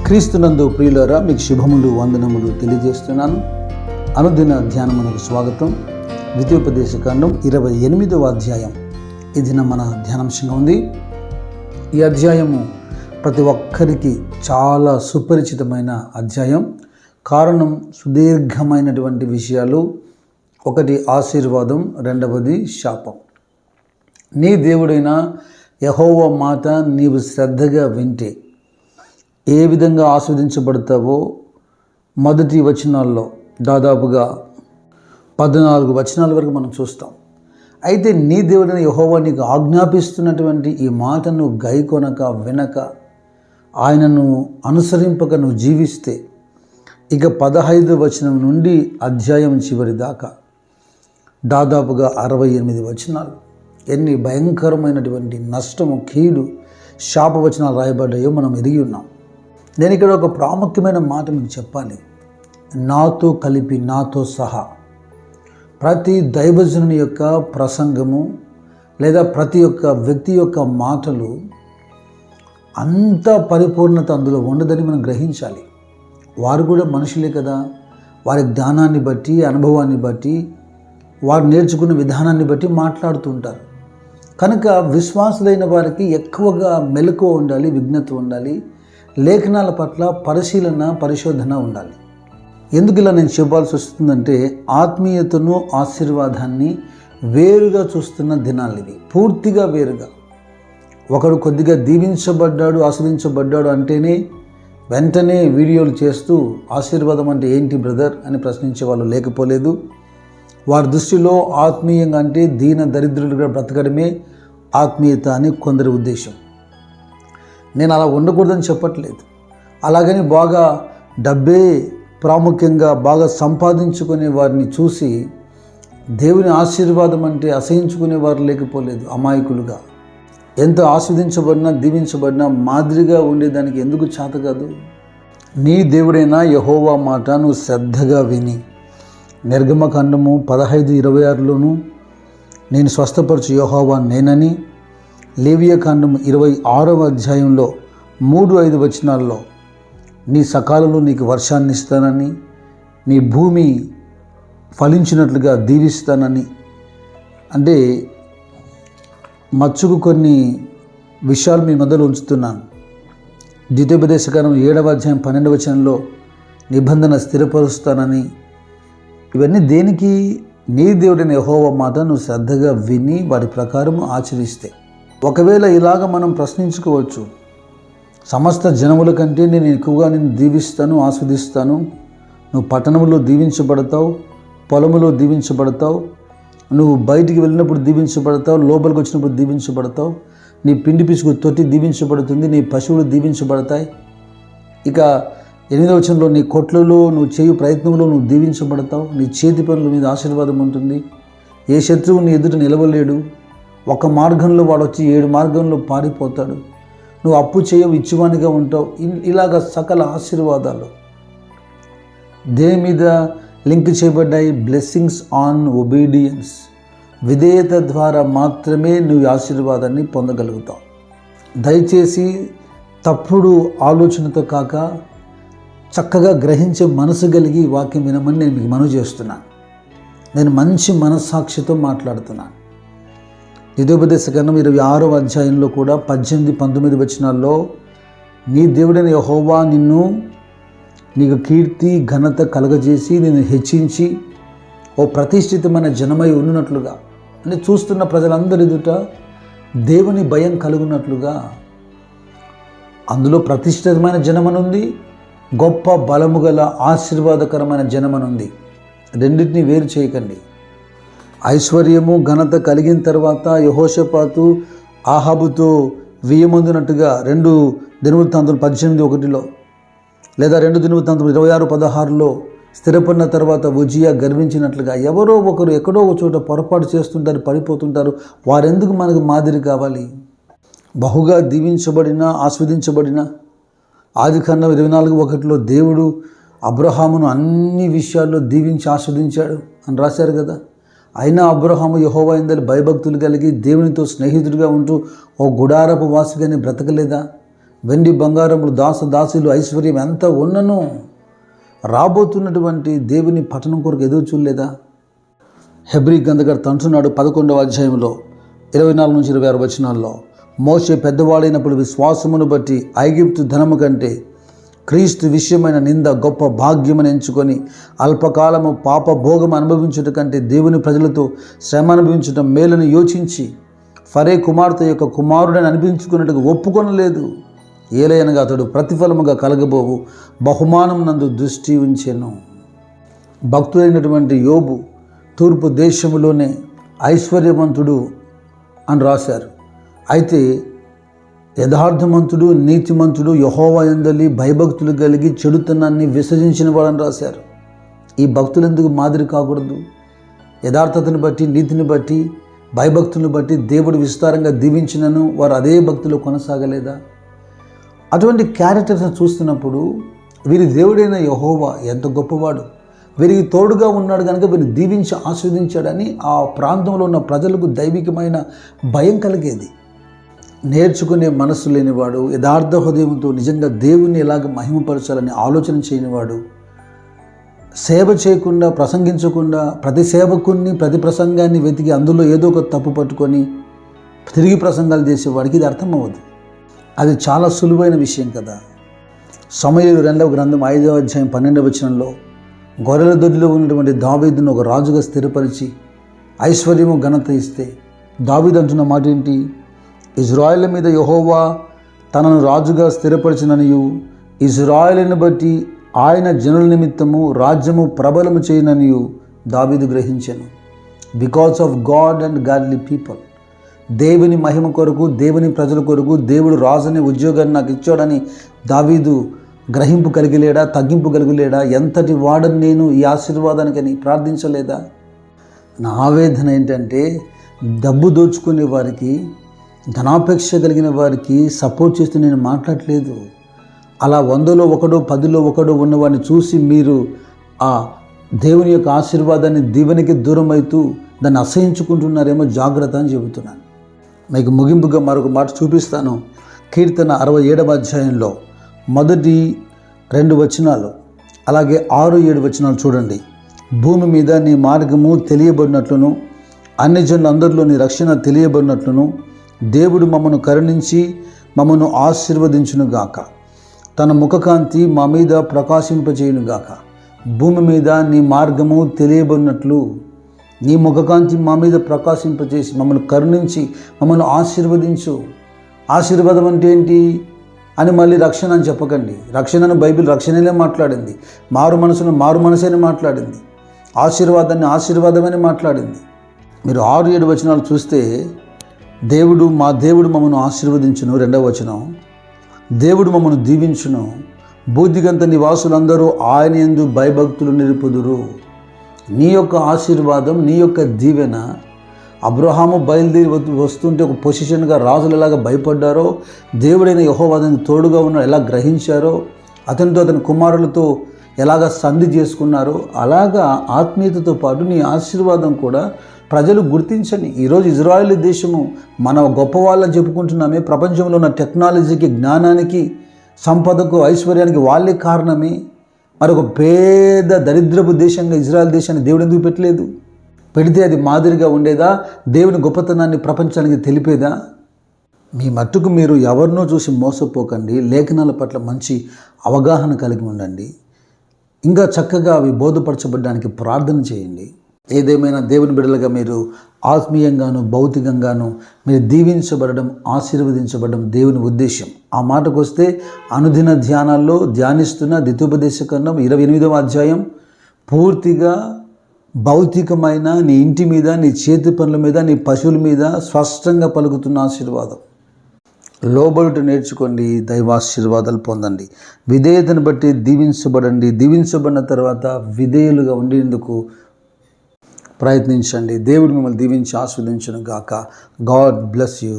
క్రీస్తునందు ప్రియులారా, మీకు శుభములు వందనములు తెలియజేస్తున్నాను. అనుదిన ధ్యానమునకు స్వాగతం. ద్వితీయోపదేశకాండం 28వ అధ్యాయం ఈ దినం మన ధ్యానాంశంగా ఉంది. ఈ అధ్యాయము ప్రతి ఒక్కరికి చాలా సుపరిచితమైన అధ్యాయం. కారణం సుదీర్ఘమైనటువంటి విషయాలు. ఒకటి ఆశీర్వాదం, రెండవది శాపం. నీ దేవుడైన యెహోవా మాట నీవు శ్రద్ధగా వింటే ఏ విధంగా ఆస్వాదించబడతావో మొదటి వచనాల్లో దాదాపుగా 14 వచనాల వరకు మనం చూస్తాం. అయితే నీ దేవుడైన యెహోవా నీకు ఆజ్ఞాపిస్తున్నటువంటి ఈ మాటను గైకొనక వినక ఆయనను అనుసరింపక నువ్వు జీవిస్తే ఇక 15వ వచనం నుండి అధ్యాయం చివరి దాకా దాదాపుగా 68 వచనాలు ఎన్ని భయంకరమైనటువంటి నష్టము, కీడు, శాపవచనాలు రాయబడ్డాయో మనం ఎరిగి ఉన్నాం. నేను ఇక్కడ ఒక ప్రాముఖ్యమైన మాట మీకు చెప్పాలి. నాతో కలిపి, నాతో సహా ప్రతి దైవజనుని యొక్క ప్రసంగము లేదా ప్రతి ఒక్క వ్యక్తి యొక్క మాటలు అంత పరిపూర్ణత అందులో ఉండదని మనం గ్రహించాలి. వారు కూడా మనుషులే కదా. వారి జ్ఞానాన్ని బట్టి, అనుభవాన్ని బట్టి, వారు నేర్చుకున్న విధానాన్ని బట్టి మాట్లాడుతూ ఉంటారు. కనుక విశ్వాసులైన వారికి ఎక్కువగా మెలకువ ఉండాలి, విజ్ఞత ఉండాలి, లేఖనాల పట్ల పరిశోధన ఉండాలి. ఎందుకు ఇలా నేను చెప్పాల్సి వస్తుందంటే, ఆత్మీయతను, ఆశీర్వాదాన్ని వేరుగా చూస్తున్న దినాలు ఇవి. పూర్తిగా వేరుగా. ఒకడు కొద్దిగా దీవించబడ్డాడు, ఆస్వాదించబడ్డాడు అంటేనే వెంటనే వీడియోలు చేస్తూ ఆశీర్వాదం అంటే ఏంటి బ్రదర్ అని ప్రశ్నించే వాళ్ళు లేకపోలేదు. వారి దృష్టిలో ఆత్మీయంగా అంటే దీన దరిద్రులుగా బ్రతకడమే ఆత్మీయత అని కొందరి ఉద్దేశం. నేను అలా ఉండకూడదని చెప్పట్లేదు. అలాగని బాగా డబ్బే ప్రాముఖ్యంగా బాగా సంపాదించుకునే వారిని చూసి దేవుని ఆశీర్వాదం అంటే అసహించుకునే వారు లేకపోలేదు. అమాయకులుగా ఎంత ఆస్వాదించబడినా, దీవించబడినా మాదిరిగా ఉండేదానికి ఎందుకు చేత కాదు? నీ దేవుడైన యెహోవా మాట నువ్వు శ్రద్ధగా విని, నిర్గమకాండము 15:26లోను నేను స్వస్థపరచు యెహోవా నేనని, లేవియాకాండము 26వ అధ్యాయంలో 3-5 వచనాల్లో నీ సకాలంలో నీకు వర్షాన్ని ఇస్తానని, నీ భూమి ఫలించినట్లుగా దీవిస్తానని, అంటే మచ్చుకు కొన్ని విషయాలు మీ మధ్యలో ఉంచుతున్నాను. ద్వితీయోపదేశకాండం 7వ అధ్యాయం 12వ వచనంలో నిబంధన స్థిరపరుస్తానని. ఇవన్నీ దేనికి? నీ దేవుడైన యెహోవా మాట నువ్వు శ్రద్ధగా విని వారి ప్రకారం ఆచరిస్తే. ఒకవేళ ఇలాగ మనం ప్రశ్నించుకోవచ్చు, సమస్త జనముల కంటే నేను ఎక్కువగా నిన్ను దీవిస్తాను, ఆస్వాదిస్తాను, నువ్వు పట్టణంలో దీవించబడతావు, పొలములో దీవించబడతావు, నువ్వు బయటికి వెళ్ళినప్పుడు దీవించబడతావు, లోపలికి వచ్చినప్పుడు దీవించబడతావు, నీ పిండి పిసుకు తొట్టి దీవించబడుతుంది, నీ పశువులు దీవించబడతాయి. ఇక 8వ వచనంలో నీ కొట్లలో నువ్వు చేయు ప్రయత్నంలో నువ్వు దీవించబడతావు, నీ చేతి పనుల మీద ఆశీర్వాదం ఉంటుంది, ఏ శత్రువు నీ ఎదుట నిలవలేడు, ఒక మార్గంలో వాడు వచ్చి 7 మార్గంలో పారిపోతాడు, నువ్వు అప్పు చేయవు, ఇచ్చువానిగా ఉంటావు. ఇలాగ సకల ఆశీర్వాదాలు దేని మీద లింక్ చేయబడ్డాయి? Blessings on obedience. విధేయత ద్వారా మాత్రమే నువ్వు ఆశీర్వాదాన్ని పొందగలుగుతావు. దయచేసి తప్పుడు ఆలోచనతో కాక చక్కగా గ్రహించే మనసు కలిగి వాక్యం వినమని నేను మీకు మనవి చేస్తున్నాను. నేను మంచి మనస్సాక్షితో మాట్లాడుతున్నాను. ద్వితీయోపదేశకాండం 26వ అధ్యాయంలో కూడా 18-19 వచనాల్లో నీ దేవుడైన యెహోవా నీకు కీర్తి, ఘనత కలగజేసి నిన్ను హెచ్చించి ఓ ప్రతిష్ఠితమైన జనమై ఉన్నట్లుగా, అంటే చూస్తున్న ప్రజలందరి ఎదుట దేవుని భయం కలుగున్నట్లుగా. అందులో ప్రతిష్ఠితమైన జనమనుంది, గొప్ప బలము గల ఆశీర్వాదకరమైన జనమనుంది. రెండింటినీ వేరు చేయకండి. ఐశ్వర్యము, ఘనత కలిగిన తర్వాత యెహోషాపాతు ఆహాబుతో వియ్యమందునట్టుగా 2 దినవృత్తాంతం 18:1 లేదా 2 దినవృత్తాంతం 26:16లో స్థిరపడిన తర్వాత ఉజ్జియా గర్వించినట్లుగా ఎవరో ఒకరు ఎక్కడో ఒక చోట పొరపాటు చేస్తుంటారు, పడిపోతుంటారు. వారెందుకు మనకు మాదిరి కావాలి? బహుగా దీవించబడిన, ఆస్వాదించబడిన ఆదికాండం 24:1లో దేవుడు అబ్రహామును అన్ని విషయాల్లో దీవించి ఆస్వాదించాడు అని రాశారు కదా. అయినా అబ్రహాము యెహోవా యందు భయభక్తులు కలిగి దేవునితో స్నేహితుడిగా ఉంటూ ఓ గుడారపు వాసిగానే బ్రతకలేదా? వెండి బంగారములు దాసులు ఐశ్వర్యం ఎంత ఉన్నను రాబోతున్నటువంటి దేవుని పట్టణం కొరకు ఎదురు చూడలేదా? హెబ్రీ గ్రంథకర్త అంటున్నాడు 11వ అధ్యాయంలో 24-26 వచనాల్లో, మోషే పెద్దవాడైనప్పుడు విశ్వాసమును బట్టి ఐగుప్తు ధనము కంటే క్రీస్తు విషయమైన నింద గొప్ప భాగ్యమని ఎంచుకొని అల్పకాలము పాప భోగం అనుభవించుట కంటే దేవుని ప్రజలతో శ్రమ అనుభవించటం మేలను యోచించి ఫరే కుమార్తె యొక్క కుమారుడని అనిపించుకున్నట్టుగా ఒప్పుకొనలేదు. ఏలయనగా అతడు ప్రతిఫలముగా కలగబోవు బహుమానం నందు దృష్టి ఉంచెను. భక్తుడైనటువంటి యోబు తూర్పు దేశములోనే ఐశ్వర్యవంతుడు అని రాశారు. అయితే యథార్థమంతుడు నీతిమంతుడు యెహోవా యందలి భయభక్తులు కలిగి చెడుతనాన్ని విసర్జించిన వాడని రాశారు. ఈ భక్తులు ఎందుకు మాదిరి కాకూడదు? యథార్థతను బట్టి, నీతిని బట్టి, భయభక్తులను బట్టి దేవుడు విస్తారంగా దీవించినను వారు అదే భక్తులు కొనసాగలేదా? అటువంటి క్యారెక్టర్స్ని చూస్తున్నప్పుడు వీరి దేవుడైన యెహోవా ఎంత గొప్పవాడు, వీరికి తోడుగా ఉన్నాడు కనుక వీరిని దీవించి ఆస్వాదించాడని ఆ ప్రాంతంలో ఉన్న ప్రజలకు దైవికమైన భయం కలిగేది. నేర్చుకునే మనస్సు లేనివాడు, యథార్థ హృదయంతో నిజంగా దేవుణ్ణి ఎలాగ మహిమపరచాలని ఆలోచన చేయనివాడు, సేవ చేయకుండా, ప్రసంగించకుండా ప్రతి సేవకుని ప్రతి ప్రసంగాన్ని వెతికి అందులో ఏదో ఒక తప్పు పట్టుకొని తిరిగి ప్రసంగాలు చేసేవాడికి ఇది అర్థమవ్వదు. అది చాలా సులువైన విషయం కదా. సమూయేలు 2వ గ్రంథం 5వ అధ్యాయం 12వ వచనంలో గొర్రెల దొడ్డిలో ఉన్నటువంటి దావీదును ఒక రాజుగా స్థిరపరిచి ఐశ్వర్యము ఘనత ఇస్తే దావీదు అంటున్న మాట ఏంటి? ఇజ్రాయేలు మీద యెహోవా తనను రాజుగా స్థిరపరిచిననియు ఇజ్రాయేలుని బట్టి ఆయన జనుల నిమిత్తము రాజ్యము ప్రబలము చేయననియు దావీదు గ్రహించెను. Because of God and godly people, దేవుని మహిమ కొరకు, దేవుని ప్రజల కొరకు దేవుడు రాజుని ఉద్యోగాన్ని నాకు ఇచ్చాడని దావీదు గ్రహింపు కలిగిలేడా? తగ్గింపు కలిగిలేడా? ఎంతటి వాడని నేను ఈ ఆశీర్వాదానికని ప్రార్థించలేదా? నా ఆవేదన ఏంటంటే డబ్బు దోచుకునే వారికి, ధనాపేక్ష కలిగిన వారికి సపోర్ట్ చేస్తూ నేను మాట్లాడలేదు. అలా 100లో 1 10లో 1 ఉన్నవాడిని చూసి మీరు ఆ దేవుని యొక్క ఆశీర్వాదాన్ని దీవెనకి దూరం అవుతూ దాన్ని అసహించుకుంటున్నారేమో జాగ్రత్త అని చెబుతున్నాను. మీకు ముగింపుగా మరొక మాట చూపిస్తాను. కీర్తన 67వ అధ్యాయంలో మొదటి 2 వచనాలు, అలాగే 6, 7 వచనాలు చూడండి. భూమి మీద నీ మార్గము తెలియబడినట్లును అన్ని జనులందరిలో నీ రక్షణ తెలియబడినట్లును దేవుడు మమ్మను కరుణించి మమ్మను ఆశీర్వదించునుగాక. తన ముఖకాంతి మా మీద ప్రకాశింపజేయునుగాక. భూమి మీద నీ మార్గము తెలియబడినట్లు నీ ముఖకాంతి మా మీద ప్రకాశింపజేసి మమ్మల్ని కరుణించి మమ్మల్ని ఆశీర్వదించు. ఆశీర్వాదం అంటే ఏంటి అని మళ్ళీ రక్షణ అని చెప్పకండి. రక్షణను బైబిల్ రక్షణనే మాట్లాడింది. మారు మనసని మాట్లాడింది. ఆశీర్వాదాన్ని ఆశీర్వాదమని మాట్లాడింది. మీరు 6, 7 వచనాలు చూస్తే మా దేవుడు మమ్మను ఆశీర్వదించును. 2వ వచనం, దేవుడు మమ్మను దీవించును. బూదిగంత నివాసులందరూ ఆయన యందు భయభక్తులు నిలుపుదురు. నీ యొక్క ఆశీర్వాదం, నీ యొక్క దీవెన అబ్రహాము బయలుదేరి వస్తుంటే ఒక పొజిషన్గా రాజులు ఎలాగా భయపడ్డారో, దేవుడైన యెహోవా అతనికి తోడుగా ఉన్నాడు ఎలా గ్రహించారో, అతనితో అతని కుమారులతో ఎలాగ సంధి చేసుకున్నారో, అలాగా ఆత్మీయతతో పాటు నీ ఆశీర్వాదం కూడా ప్రజలు గుర్తించని. ఈరోజు ఇజ్రాయేల్ దేశము మన గొప్ప వాళ్ళని చెప్పుకుంటున్నామే, ప్రపంచంలో ఉన్న టెక్నాలజీకి, జ్ఞానానికి, సంపదకు, ఐశ్వర్యానికి వాళ్ళే కారణమే. మరొక పేద దరిద్రపు దేశంగా ఇజ్రాయెల్ దేశాన్ని దేవుడు ఎందుకు పెట్టలేదు? పెడితే అది మాదిరిగా ఉండేదా? దేవుని గొప్పతనాన్ని ప్రపంచానికి తెలిపేదా? మీ మట్టుకు మీరు ఎవరినో చూసి మోసపోకండి. లేఖనాల పట్ల మంచి అవగాహన కలిగి ఉండండి. ఇంకా చక్కగా అవి బోధపరచబడడానికి ప్రార్థన చేయండి. ఏదేమైనా దేవుని బిడ్డలుగా మీరు ఆత్మీయంగాను భౌతికంగాను మీరు దీవించబడడం, ఆశీర్వదించబడడం దేవుని ఉద్దేశం. ఆ మాటకు వస్తే అనుదిన ధ్యానాల్లో ధ్యానిస్తున్న ద్వితీయోపదేశకాండం 28వ అధ్యాయం పూర్తిగా భౌతికమైన నీ ఇంటి మీద, నీ చేతి పనుల మీద, నీ పశువుల మీద స్పష్టంగా పలుకుతున్న ఆశీర్వాదం. లోబడుట నేర్చుకోండి, దైవాశీర్వాదాలు పొందండి. విధేయతను బట్టి దీవించబడండి. దీవించబడిన తర్వాత విధేయులుగా ఉండేందుకు ప్రయత్నించండి. దేవుడు మిమ్మల్ని దీవించి ఆస్వాదించును గాక. God bless you.